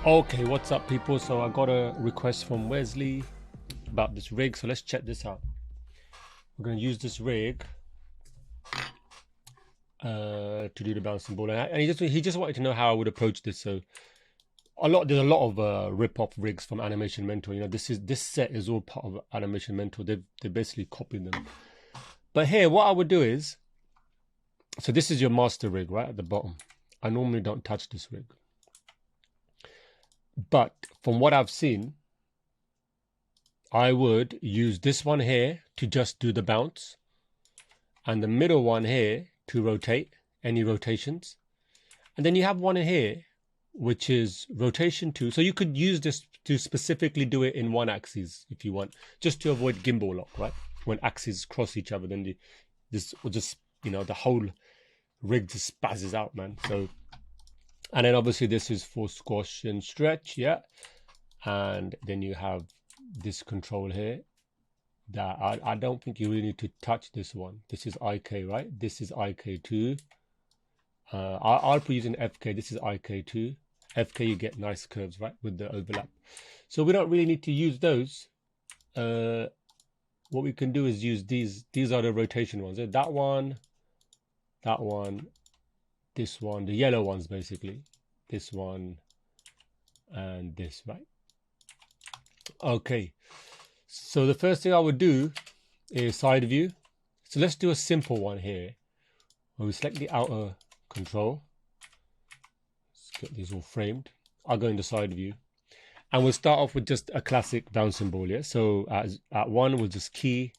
Okay, what's up, people? So I got a request from Wesley about this rig, so let's check this out. We're going to use this rig to do the bouncing ball, and he just wanted to know how I would approach this. So there's a lot of rip-off rigs from Animation Mentor. You know, this set is all part of Animation Mentor. They basically copied them. But here, what I would do is, so this is your master rig right at the bottom. I normally don't touch this rig, but from what I've seen, I would use this one here to just do the bounce, and the middle one here to rotate any rotations. And then you have one in here, which is rotation 2. So you could use this to specifically do it in one axis if you want, just to avoid gimbal lock, right? When axes cross each other, then this will just, the whole rig just spazzes out, man. So, and then obviously this is for squash and stretch, yeah. And then you have this control here that I don't think you really need to touch this one. This is IK, right? This is IK2. I'll be using FK. This is IK2. FK, you get nice curves, right, with the overlap. So we don't really need to use those. What we can do is use these. These are the rotation ones. That one, this one, the yellow ones basically. This one and this, right? Okay. So the first thing I would do is side view. So let's do a simple one here, where we select the outer control. Let's get these all framed. I'll go into side view, and we'll start off with just a classic bouncing ball. Yeah. So at 1, we'll just key,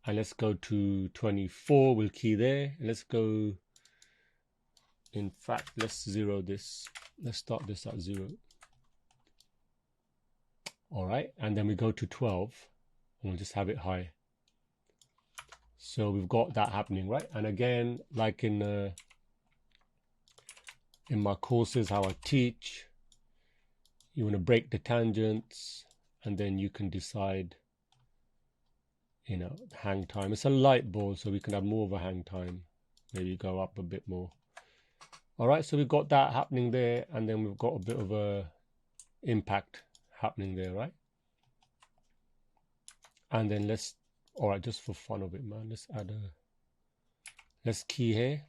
and let's go to 24. We'll key there, and let's go. In fact, let's 0 this. Let's start this at 0. All right, and then we go to 12, and we'll just have it high. So we've got that happening, right? And again, like in my courses, how I teach, you want to break the tangents, and then you can decide, hang time. It's a light ball, so we can have more of a hang time. Maybe go up a bit more. All right, so we've got that happening there, and then we've got a bit of a impact happening there, right? And then all right, just for fun of it, man, let's key here,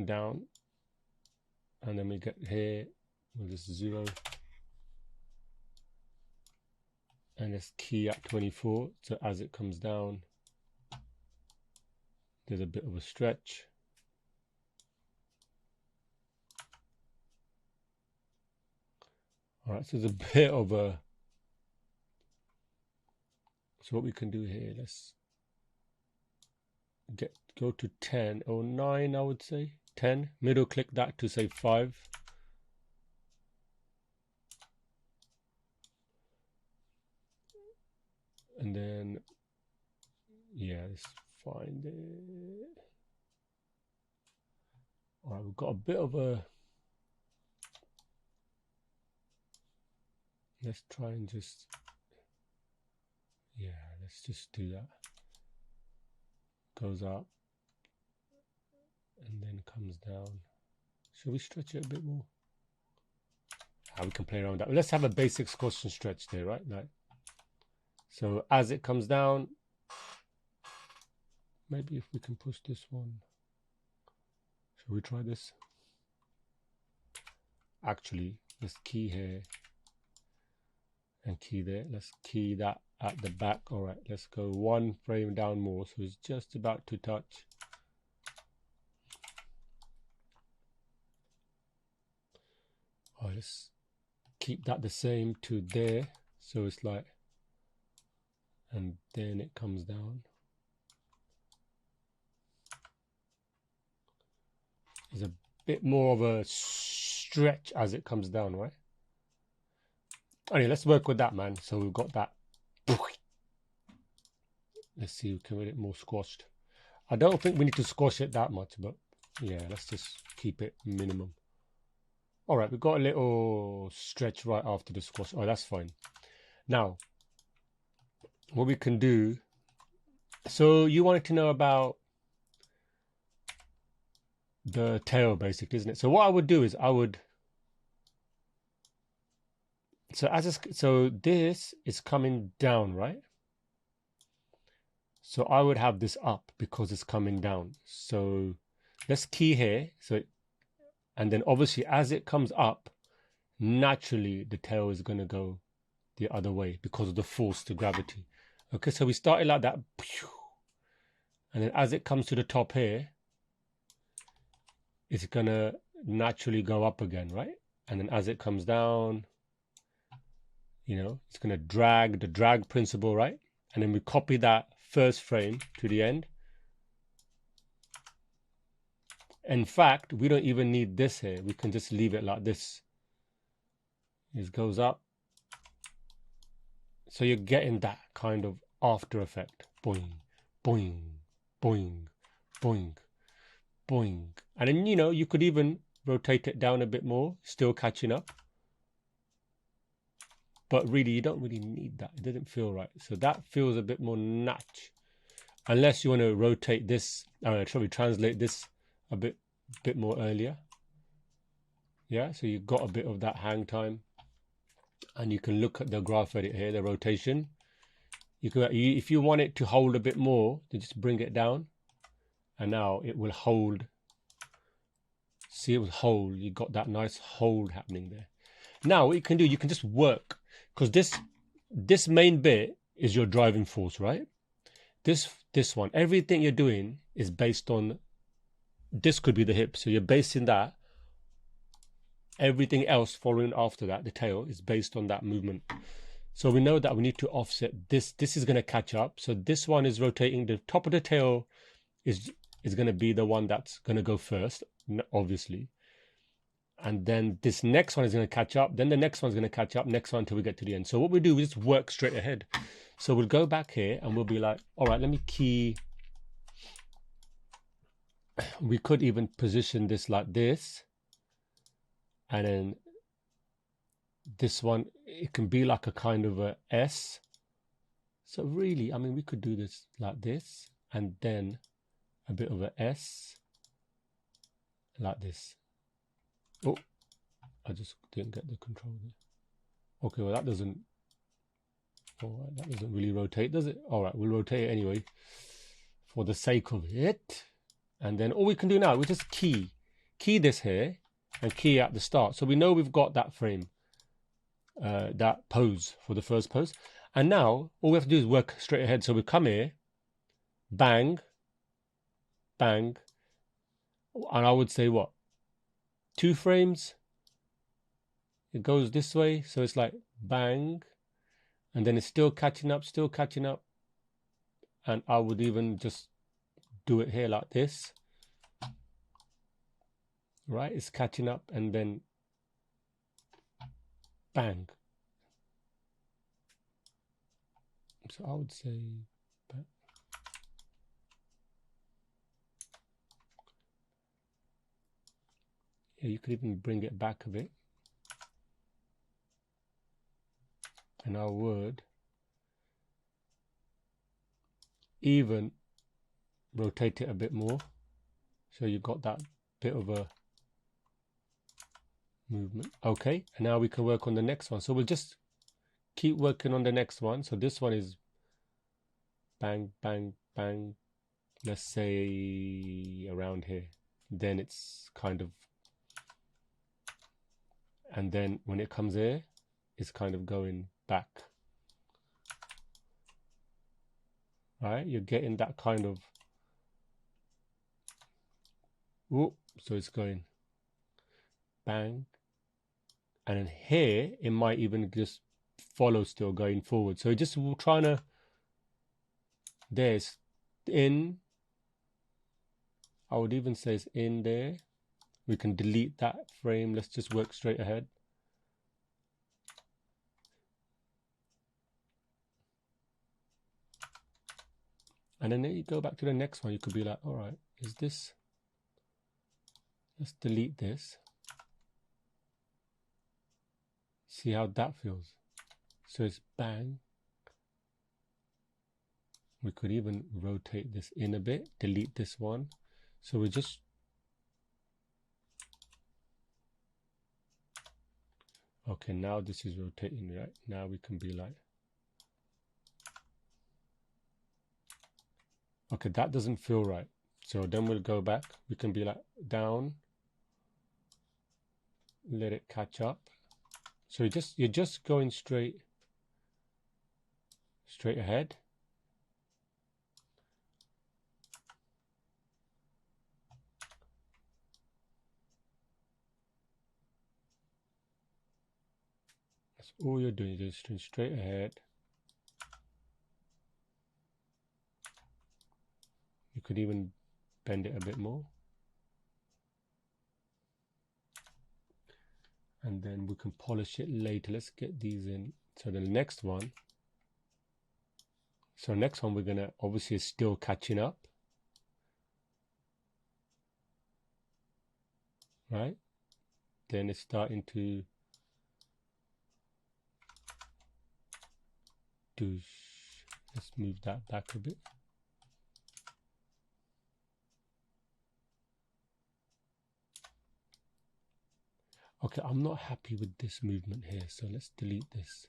down, and then we get here, we'll just 0, and let's key at 24. So as it comes down, there's a bit of a stretch. All right, so there's a bit of a, so what we can do here, let's go to 10 or 9, I would say 10, middle click that to say 5. And then, yeah, let's find it. All right, we've got a bit of a, let's try and just, yeah, let's just do that. Goes up and then comes down. Should we stretch it a bit more? We can play around with that. Let's have a basic squash and stretch there, right? So as it comes down, maybe if we can push this one. Should we try this? Actually, let's key here and key there. Let's key that at the back. All right, let's go 1 frame down more, so it's just about to touch. All right, let's keep that the same to there, so it's like, and then it comes down. There's a bit more of a stretch as it comes down, right? Okay, let's work with that, man. So we've got that. Let's see, we can get it more squashed. I don't think we need to squash it that much, but yeah, let's just keep it minimum. All right, we've got a little stretch right after the squash. Oh, that's fine. Now, what we can do, so you wanted to know about the tail basically, isn't it? So what I would do is I would, so this is coming down, right? So I would have this up because it's coming down. So let's key here. And then obviously as it comes up, naturally the tail is going to go the other way because of the force to gravity. Okay, so we started like that. And then as it comes to the top here, it's going to naturally go up again, right? And then as it comes down, it's going to drag, the drag principle, right? And then we copy that first frame to the end. In fact, we don't even need this here. We can just leave it like this. It goes up. So you're getting that kind of after effect. Boing, boing, boing, boing, boing. And then, you could even rotate it down a bit more, still catching up. But really, you don't really need that. It doesn't feel right. So that feels a bit more natch. Unless you want to rotate this, shall we translate this a bit more earlier. Yeah, so you've got a bit of that hang time. And you can look at the graph edit here, the rotation. You can, if you want it to hold a bit more, then just bring it down. And now it will hold. See, it will hold. You got that nice hold happening there. Now what you can do, you can just work. Because this main bit is your driving force, right? This one, everything you're doing is based on, this could be the hip. So you're basing that. Everything else following after that, the tail, is based on that movement. So we know that we need to offset this. This is going to catch up. So this one is rotating. The top of the tail is going to be the one that's going to go first, obviously. And then this next one is going to catch up. Then the next one's going to catch up. Next one until we get to the end. So what we do, we just work straight ahead. So we'll go back here and we'll be like, all right, let me key. We could even position this like this. And then this one, it can be like a kind of a S. So really, I mean, we could do this like this and then a bit of a S like this. Oh, I just didn't get the control there. Okay, well, that doesn't really rotate, does it? All right, we'll rotate it anyway for the sake of it. And then all we can do now, we just key this here and key at the start. So we know we've got that frame, that pose for the first pose. And now all we have to do is work straight ahead. So we come here, bang, bang. And I would say what? 2 frames. It goes this way. So it's like bang. And then it's still catching up, still catching up. And I would even just do it here like this. Right? It's catching up and then bang. So I would say yeah, you could even bring it back a bit. And I would even rotate it a bit more. So you've got that bit of a movement. Okay, and now we can work on the next one. So we'll just keep working on the next one. So this one is bang, bang, bang. Let's say around here. Then it's kind of, and then when it comes here, it's kind of going back. Right? You're getting that kind of, whoop, so it's going bang. And then here, it might even just follow still going forward. So just trying to, there's in, I would even say it's in there. We can delete that frame. Let's just work straight ahead. And then you go back to the next one. You could be like, all right, is this, let's delete this. See how that feels. So it's bang. We could even rotate this in a bit, delete this one. So we're just Okay, now this is rotating, right? Now we can be like, okay, that doesn't feel right. So then we'll go back. We can be like down, let it catch up. So you're just going straight ahead. That's all you're doing, just straight ahead. You could even bend it a bit more. And then we can polish it later. Let's get these in. So the next one. So next one we're gonna obviously is still catching up. Right? Then it's starting to do. Let's move that back a bit. Okay, I'm not happy with this movement here, so let's delete this.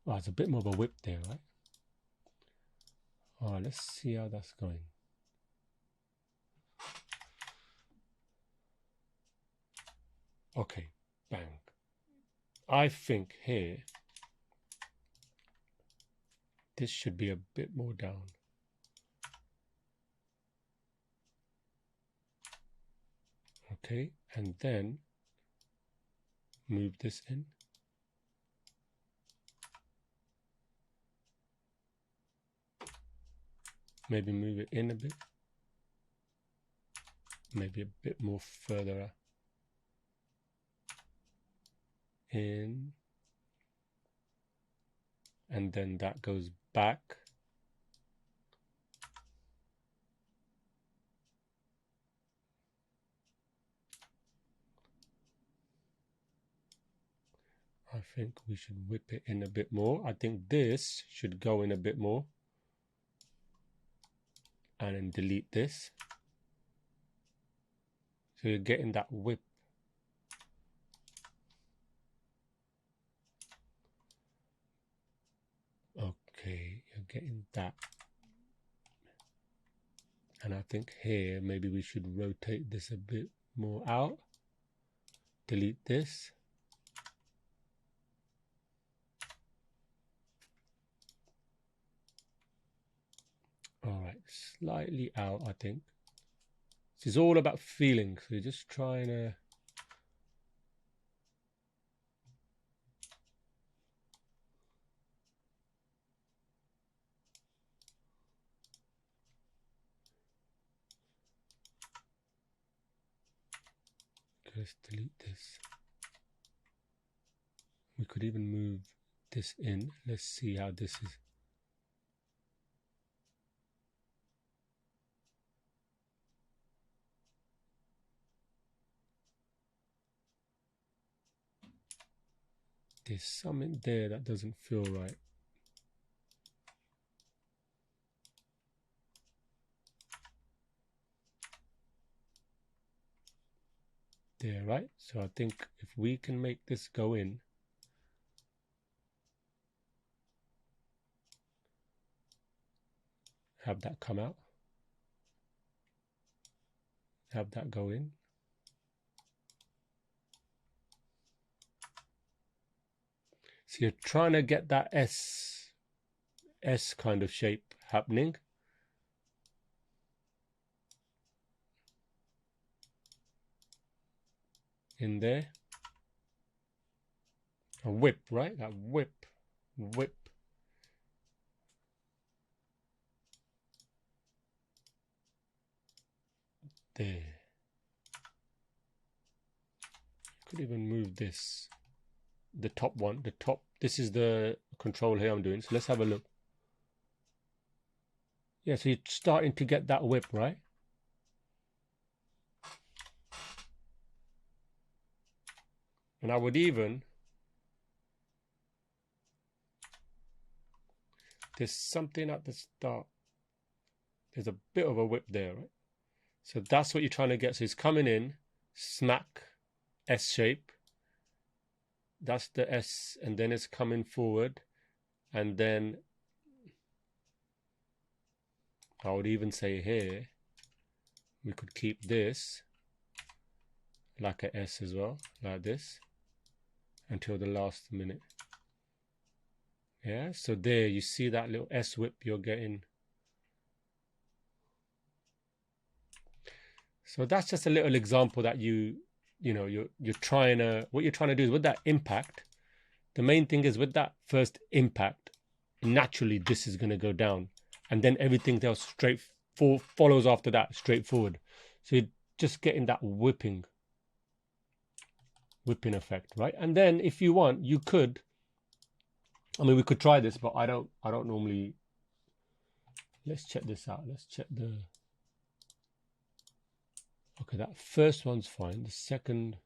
Oh, it's a bit more of a whip there, right? All right, let's see how that's going. Okay, bang. I think here, this should be a bit more down. Okay, and then move this in. Maybe move it in a bit. Maybe a bit more further in. And then that goes back. I think we should whip it in a bit more. I think this should go in a bit more. And then delete this. So you're getting that whip. Okay, you're getting that. And I think here, maybe we should rotate this a bit more out. Delete this. All right, slightly out, I think. This is all about feeling. So you're just trying to... Let's delete this. We could even move this in. Let's see how this is. There's something there that doesn't feel right. There, right? So I think if we can make this go in, have that come out, have that go in. So you're trying to get that S kind of shape happening. In there. A whip, right? That whip. There. Could even move this. The top one. The top. This is the control here I'm doing. So let's have a look. Yeah, so you're starting to get that whip, right? And I would even... There's something at the start. There's a bit of a whip there, right? So that's what you're trying to get. So it's coming in, smack S shape. That's the S, and then it's coming forward, and then I would even say here we could keep this like a S as well, like this, until the last minute. Yeah, so there you see that little S whip you're getting. So that's just a little example that you're trying to, what you're trying to do is with that impact, the main thing is with that first impact, naturally this is going to go down, and then everything else follows after that, straightforward. So you're just getting that whipping effect, right? And then if you want, you could, I mean, we could try this, but I don't normally. Let's check this out. Let's check the. Okay, that first one's fine. The second,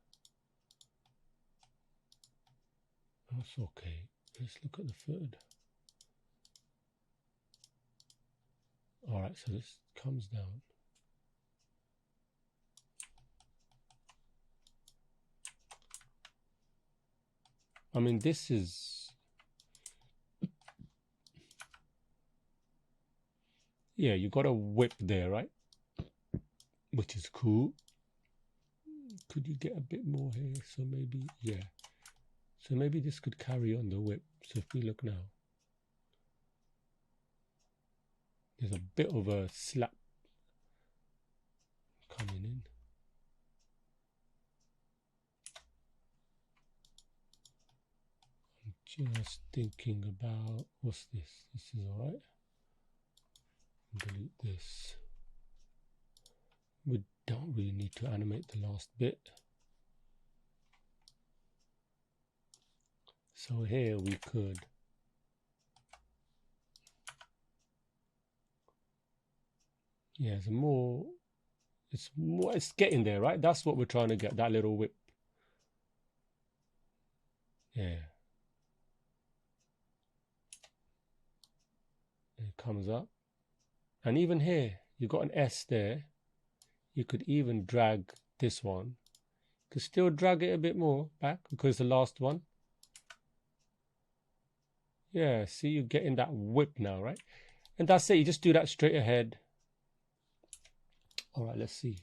that's okay. Let's look at the third. All right, so this comes down. I mean, this is, yeah, you got a whip there, right? Which is cool. Could you get a bit more here? So maybe, yeah. So maybe this could carry on the whip. So if we look now, there's a bit of a slap coming in. I'm just thinking about, what's this? This is all right. Delete this. We don't really need to animate the last bit. So here we could, yeah, it's getting there, right? That's what we're trying to get, that little whip. Yeah. It comes up. And even here, you've got an S there. You could even drag this one. You could still drag it a bit more back because the last one. Yeah, see, you're getting that whip now, right? And that's it. You just do that straight ahead. All right, let's see.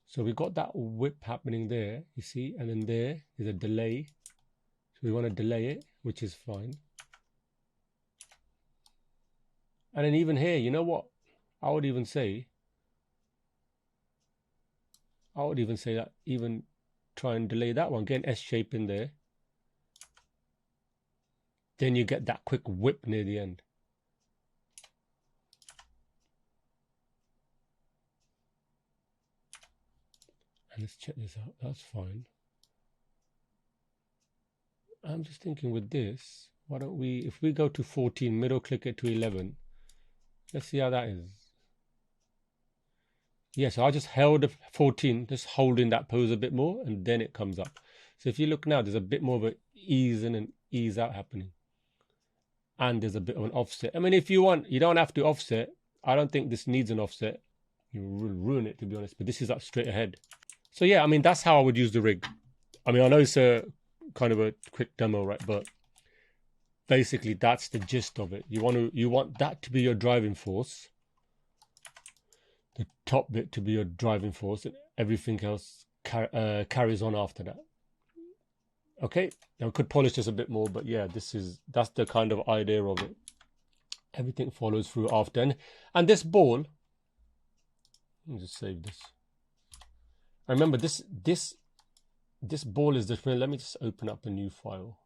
So we got that whip happening there, you see, and then there is a delay. So we want to delay it, which is fine. And then even here, you know what? I would even say that even try and delay that one, get an S shape in there. Then you get that quick whip near the end. And let's check this out. That's fine. I'm just thinking with this, why don't we, if we go to 14, middle click it to 11, let's see how that is. Yeah, so I just held 14, just holding that pose a bit more, and then it comes up. So if you look now, there's a bit more of an ease in and ease out happening. And there's a bit of an offset. I mean, if you want, you don't have to offset. I don't think this needs an offset. You will ruin it, to be honest, but this is up straight ahead. So yeah, I mean, that's how I would use the rig. I mean, I know it's a kind of a quick demo, right? But basically that's the gist of it. You want that to be your driving force, the top bit to be your driving force, and everything else carries on after that. Okay, now I could polish this a bit more, but yeah, that's the kind of idea of it. Everything follows through after, and this ball, let me just save this. Remember, this ball is different. Let me just open up a new file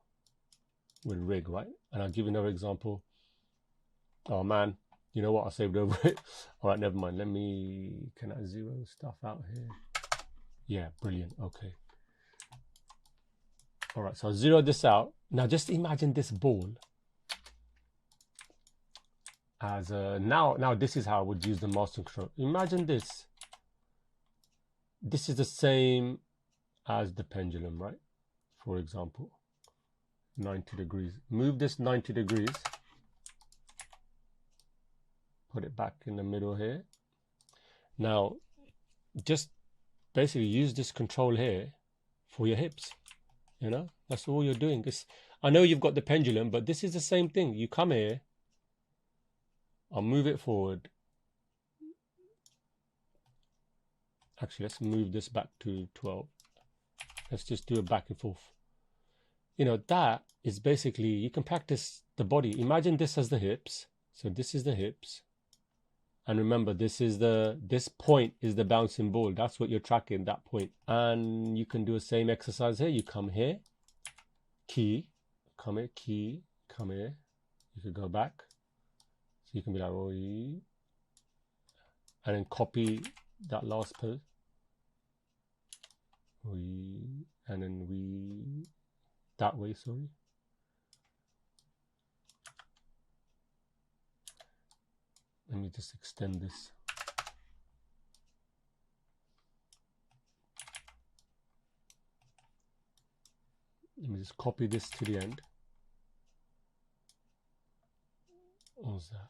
with rig, right? And I'll give you another example. Oh man, you know what? I saved over it. All right, never mind. Can I zero stuff out here? Yeah, brilliant. Okay. All right, so I'll zero this out. Now just imagine this ball as a, now this is how I would use the master control. Imagine this. This is the same as the pendulum, right? For example, 90 degrees. Move this 90 degrees. Put it back in the middle here. Now, just basically use this control here for your hips. You know, that's all you're doing. I know you've got the pendulum, but this is the same thing. You come here, I'll move it forward. Actually, let's move this back to 12. Let's just do it back and forth. You know, that is basically, you can practice the body. Imagine this as the hips. So this is the hips. And remember, this point is the bouncing ball. That's what you're tracking, that point. And you can do the same exercise here. You come here, key, come here, key, come here. You could go back. So you can be like, oh, and then copy that last pose. And then that way, sorry. Let me just extend this. Let me just copy this to the end. What's that?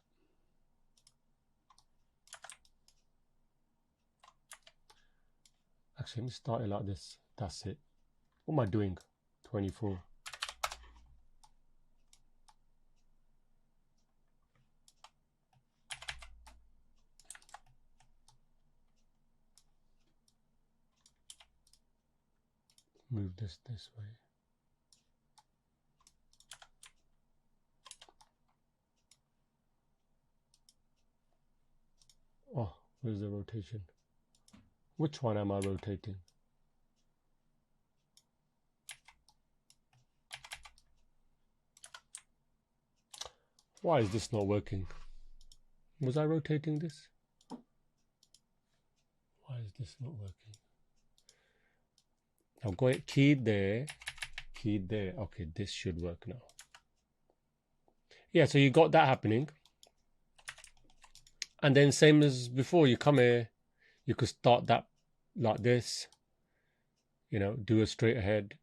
Actually, let me start it like this. That's it. What am I doing? 24. Move this way. Oh, where's the rotation? Which one am I rotating? Why is this not working? Was I rotating this? Why is this not working? I'm going keyed there, keyed there. Okay, this should work now. Yeah, so you got that happening. And then same as before, you come here, you could start that like this, you know, do a straight ahead,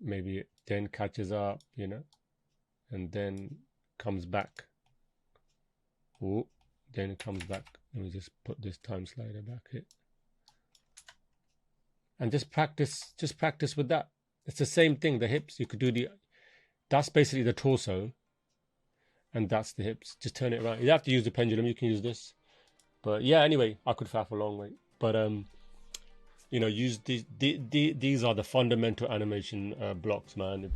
maybe it then catches up, you know, and then comes back. Oh, then it comes back. Let me just put this time slider back here. And just practice with that. It's the same thing, the hips, you could do that's basically the torso, and that's the hips. Just turn it around. You have to use the pendulum, you can use this. But yeah, anyway, I could faff a long way. But you know, use these are the fundamental animation blocks, man.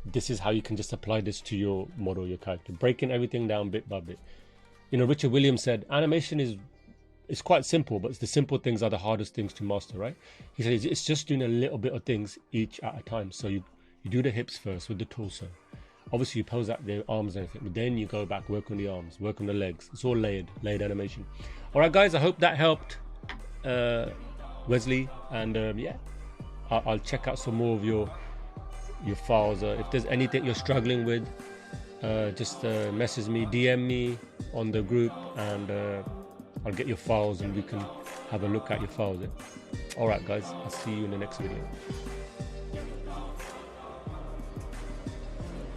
This is how you can just apply this to your model, your character, breaking everything down bit by bit. You know, Richard Williams said animation is quite simple, but the simple things are the hardest things to master, right? He said it's just doing a little bit of things each at a time. So you do the hips first with the torso. Obviously you pose out the arms and everything, but then you go back, work on the arms, work on the legs. It's all layered animation. All right, guys, I hope that helped Wesley, and yeah, I'll check out some more of your files. If there's anything you're struggling with, just message me, DM me on the group, and I'll get your files and we can have a look at your files. All right, guys, I'll see you in the next video.